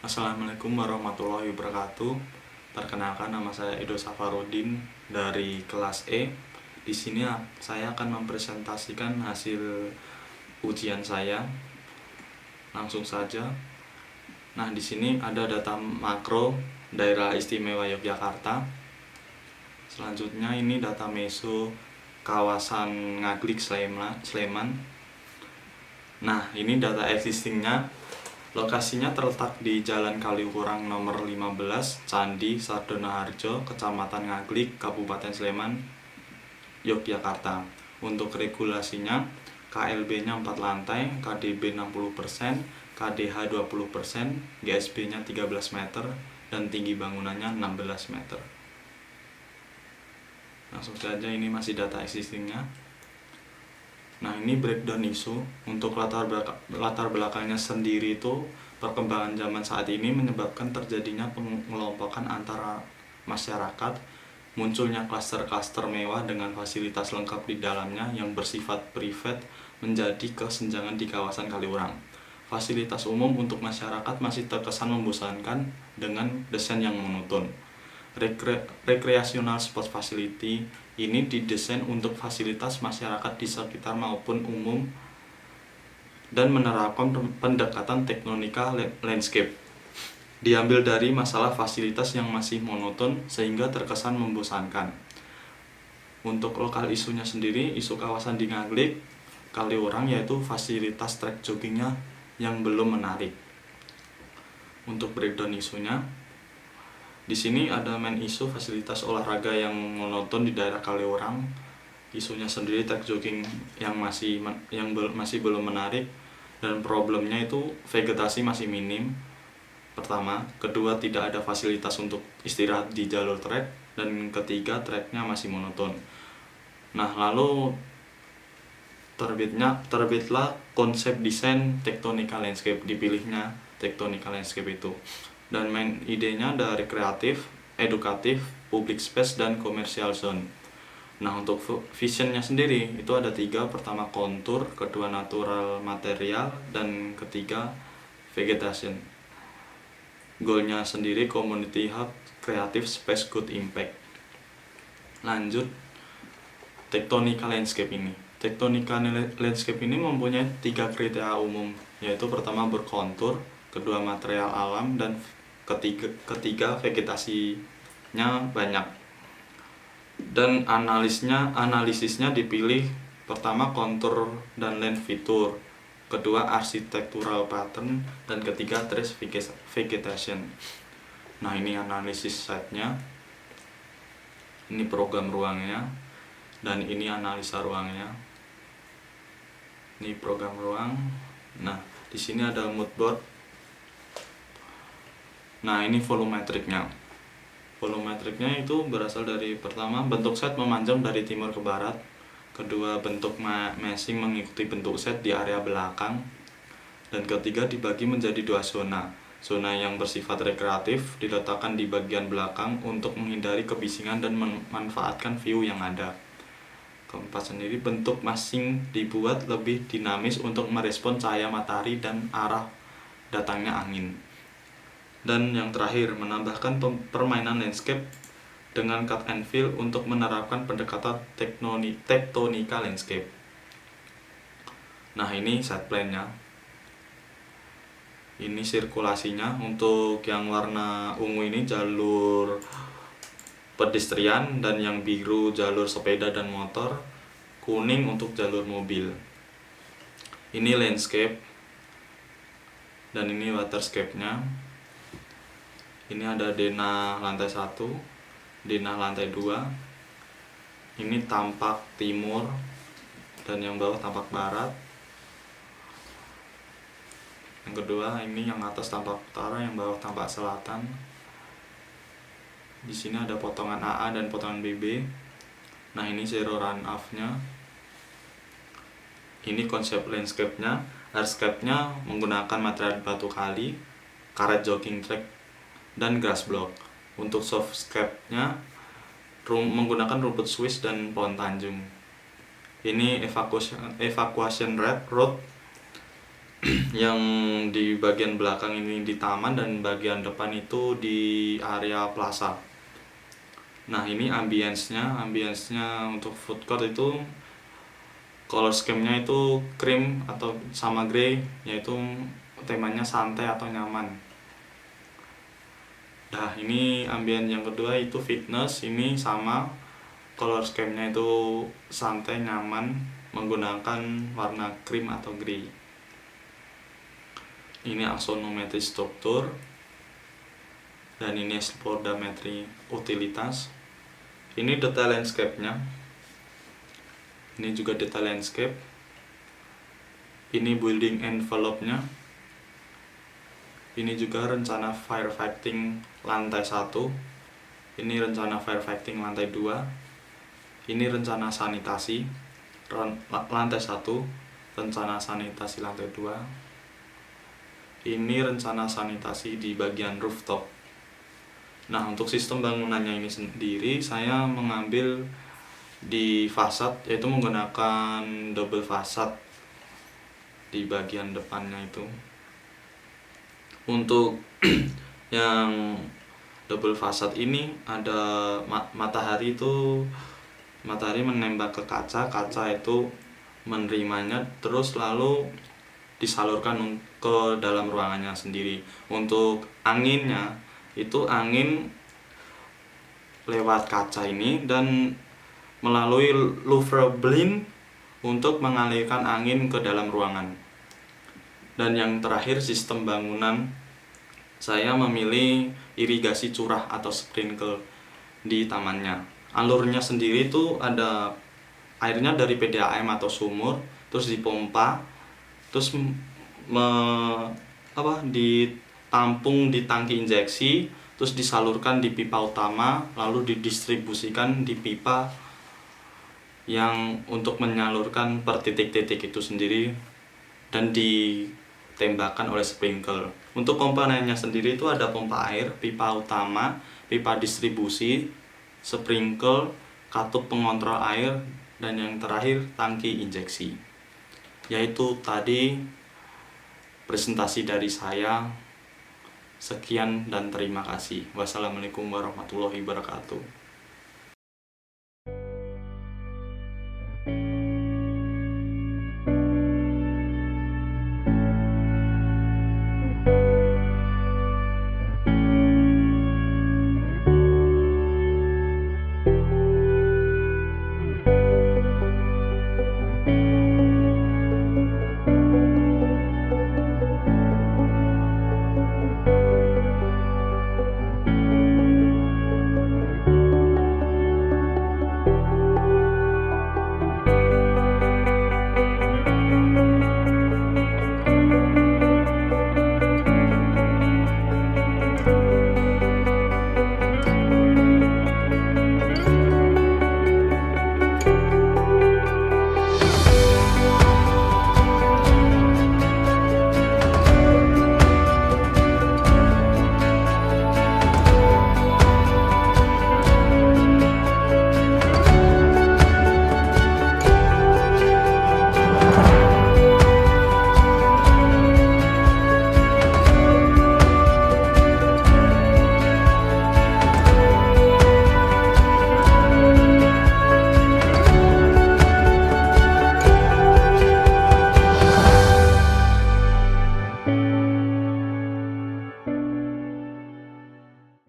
Assalamualaikum warahmatullahi wabarakatuh. Perkenalkan, nama saya Edo Safarudin dari kelas E. Di sini saya akan mempresentasikan hasil ujian saya. Langsung saja. Nah, di sini ada data makro Daerah Istimewa Yogyakarta. Selanjutnya ini data meso kawasan Ngaglik Sleman. Nah, ini data existingnya. Lokasinya terletak di Jalan Kaliurang nomor 15, Candi Sardonoharjo, Kecamatan Ngaglik, Kabupaten Sleman, Yogyakarta. Untuk regulasinya, KLB-nya 4 lantai, KDB 60%, KDH 20%, GSB-nya 13 meter, dan tinggi bangunannya 16 meter. Langsung saja, ini masih data existingnya. Nah, ini breakdown isu. Untuk latar belakangnya sendiri itu, perkembangan zaman saat ini menyebabkan terjadinya pengelompokan antara masyarakat, munculnya klaster-klaster mewah dengan fasilitas lengkap di dalamnya yang bersifat privat, menjadi kesenjangan di kawasan Kaliurang. Fasilitas umum untuk masyarakat masih terkesan membosankan dengan desain yang monoton. Recreational sport facility ini didesain untuk fasilitas masyarakat di sekitar maupun umum dan menerapkan pendekatan tektonika landscape. Diambil dari masalah fasilitas yang masih monoton sehingga terkesan membosankan. Untuk lokal isunya sendiri, isu kawasan di Ngaglik, Kaliurang, yaitu fasilitas trek joggingnya yang belum menarik. Untuk breakdown isunya, di sini ada main isu fasilitas olahraga yang monoton di daerah Kaliurang. Isunya sendiri trek jogging yang masih belum menarik, dan problemnya itu vegetasi masih minim. Pertama, kedua, tidak ada fasilitas untuk istirahat di jalur trek, dan ketiga, treknya masih monoton. Nah, lalu terbitlah konsep desain tektonika landscape, dipilihnya tektonika landscape itu. Dan main idenya dari kreatif, edukatif, public space, dan commercial zone. Nah, untuk visionnya sendiri itu ada 3. Pertama kontur, kedua natural material, dan ketiga vegetation. Goalnya sendiri community hub, creative space, good impact. Lanjut, tektonika landscape ini. Tektonika landscape ini mempunyai 3 kriteria umum, yaitu pertama berkontur, kedua material alam, dan ketiga vegetasinya banyak. Dan analisisnya dipilih pertama kontur dan land fitur, kedua architectural pattern, dan ketiga trace vegetation. Nah, ini analisis site-nya, ini program ruangnya, dan ini analisa ruangnya. Ini program ruang. Nah, di sini ada mood board. Nah, ini volumetriknya. Volumetriknya itu berasal dari pertama bentuk set memanjang dari timur ke barat, kedua bentuk meshing mengikuti bentuk set di area belakang, dan ketiga dibagi menjadi 2 zona. Zona yang bersifat rekreatif diletakkan di bagian belakang untuk menghindari kebisingan dan memanfaatkan view yang ada. Keempat sendiri, bentuk meshing dibuat lebih dinamis untuk merespon cahaya matahari dan arah datangnya angin. Dan yang terakhir, menambahkan permainan landscape dengan cut and fill untuk menerapkan pendekatan tektonika landscape. Nah, ini set plan-nya. Ini sirkulasinya. Untuk yang warna ungu ini jalur pedestrian, dan yang biru jalur sepeda dan motor, kuning untuk jalur mobil. Ini landscape, dan ini waterscape-nya. Ini ada denah lantai 1, denah lantai 2. Ini tampak timur, dan yang bawah tampak barat. Yang kedua, ini yang atas tampak utara, yang bawah tampak selatan. Di sini ada potongan AA dan potongan BB. Nah, ini zero runoff-nya. Ini konsep landscape-nya. Hardscape-nya menggunakan material batu kali, karet jogging track, dan grass block. Untuk softscape-nya menggunakan rumput Swiss dan pohon Tanjung. Ini evacuation road. yang di bagian belakang ini di taman dan bagian depan itu di area plaza. Nah, ini ambience-nya untuk food court itu color scheme-nya itu cream atau sama grey, yaitu temanya santai atau nyaman. Nah, ini ambience yang kedua itu fitness, ini sama color scheme-nya itu santai nyaman menggunakan warna cream atau grey. Ini axonometry struktur dan ini spordometry utilitas. Ini detail landscape-nya. Ini juga detail landscape. Ini building envelope-nya. Ini juga rencana firefighting lantai 1. Ini rencana firefighting lantai 2. Ini rencana sanitasi lantai 1, rencana sanitasi lantai 2. Ini rencana sanitasi di bagian rooftop. Nah, untuk sistem bangunannya ini sendiri saya mengambil di fasad, yaitu menggunakan double fasad di bagian depannya itu. Untuk yang double fasad ini ada matahari menembak ke kaca itu menerimanya, terus lalu disalurkan ke dalam ruangannya sendiri. Untuk anginnya itu angin lewat kaca ini dan melalui louver blind untuk mengalirkan angin ke dalam ruangan. Dan yang terakhir, sistem bangunan, saya memilih irigasi curah atau sprinkle di tamannya. Alurnya sendiri itu ada airnya dari PDAM atau sumur, terus dipompa, terus ditampung di tangki injeksi, terus disalurkan di pipa utama, lalu didistribusikan di pipa yang untuk menyalurkan per titik-titik itu sendiri dan ditembakkan oleh sprinkler. Untuk komponennya sendiri itu ada pompa air, pipa utama, pipa distribusi, sprinkler, katup pengontrol air, dan yang terakhir tangki injeksi. Yaitu tadi presentasi dari saya. Sekian dan terima kasih. Wassalamualaikum warahmatullahi wabarakatuh.